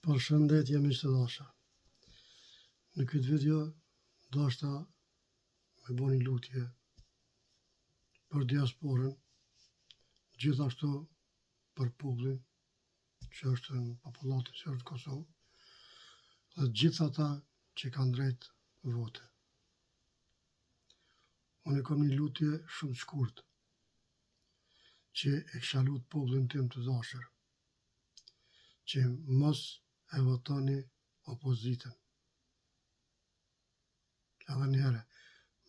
Përshëndetje miq të dashur. Në këtë video dashta me bëni lutje për diasporën, gjithashtu për popullin që është në popullatin që është në Kosovë dhe gjithë ata që kanë drejt vote. Unë kam një lutje shumë shkurt që e kisha lut popullin tim të dashur që mos e votoni opozitën. Edhe një herë,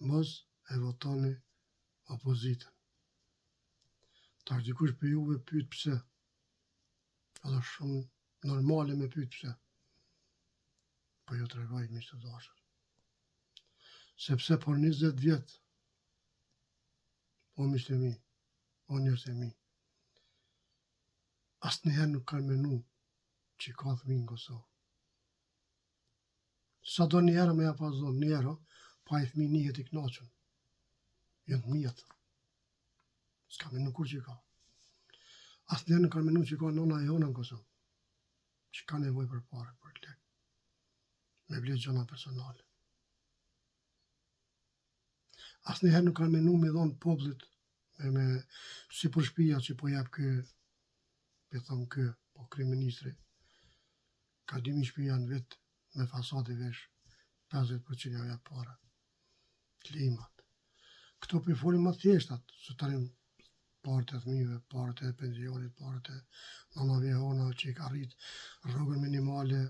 mos e votoni opozitën. Tash dikush për juve pyet pse. Edhe shumë normale me pyet pse. Po ju tregoj miq të dashur. Sepse për 20 vjet, o miq të mi, o njerëz të mi, asnjëherë nuk kanë menu që ka fëmijë në Kosovë. Sa do një herë me ja pas zonë, një herë, pa i fëmijë njëhet i knaqën. Jënë të mijët. S'ka menu kur që ka. Asnjëherë nuk kanë menu që ka nona e jona në Kosovë, që ka nevojë për parë, për lek, me ble gjëna personale. Asnjëherë nuk kanë menu me dhonë popullit, si për shtëpia që po jep ky, po kryeministri, ka 2000 shtëpia në vit me fasade vesh, 50% ja jep para. Klimat. Këto për folim më thjeshtat, së tarim parët e fëmijëve, parët e pensionit, parët e nanave e hona që i ka rrit rrogën minimale,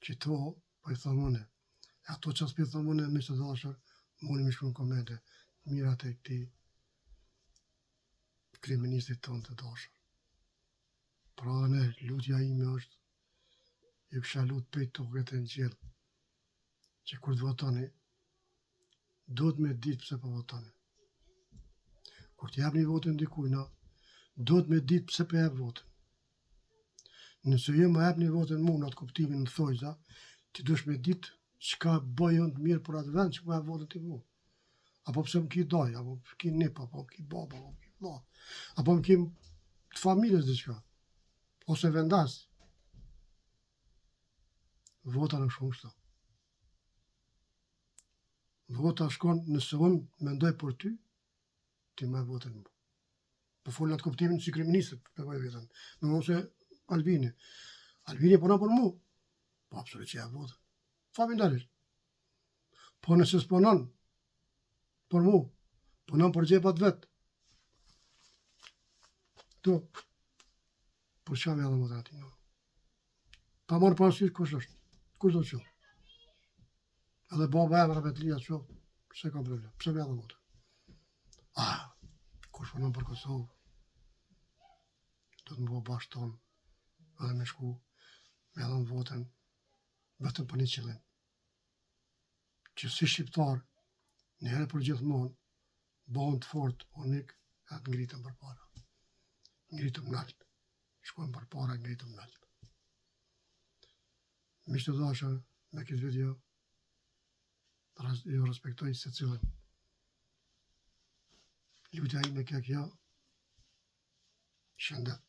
që to, po i thomune. Ato që s'pi thomune, miq të dashur, mundi mi shkruan komente, mirat e këtij kryeministrit tonë të dashur. Pra dhe ne, lutja ime është, ju kisha lut pej tokët e në qiell, që kur të votoni, duhet me ditë pse po votoni. Kur të japni votën dikujna, duhet me ditë pse po jap votën. Nëse ju më japni votën mua në atë kuptimin në thojza, ti duhesh me ditë çka bëj unë të mirë për atë vend që po jap votën ti mua. Apo pse më ki daj, apo më ki nip, apo më ki baba, apo më ki vlla, apo më ki të familjes diçka, ose vendas. Vota në shumë shto. Vota shkon nëse unë mendoj për ty, ti më votën mua. Po folën atë kuptimin si kryeministët, përvoj vetën. Në mëse Albini. Albini punon për mua. Po absolut që ja votën. Familjarisht. Po nëse s'punon për mua, punon për gjepat vetë. Tu, për çka më edhe më ati nga? Pa marrë parasysh kush është. Kush do të qo? Edhe baba e mërë Betlia qo, se ka problem. Pse më edhe votën? Kush punon për Kosovë, do të më bëjë bashkë tonë, edhe me shku, me edhe në votën, vetëm për një qëllim. Që si shqiptar, një herë për gjithmonë, bëhen të fort, unik, e të ngritëm për para. Ngritëm nalt. Shkojmë për para, ngritëm nalt. Miq të dashur, me këtë video, ju respektoj se cilën. Lutja ime kjo, shëndet.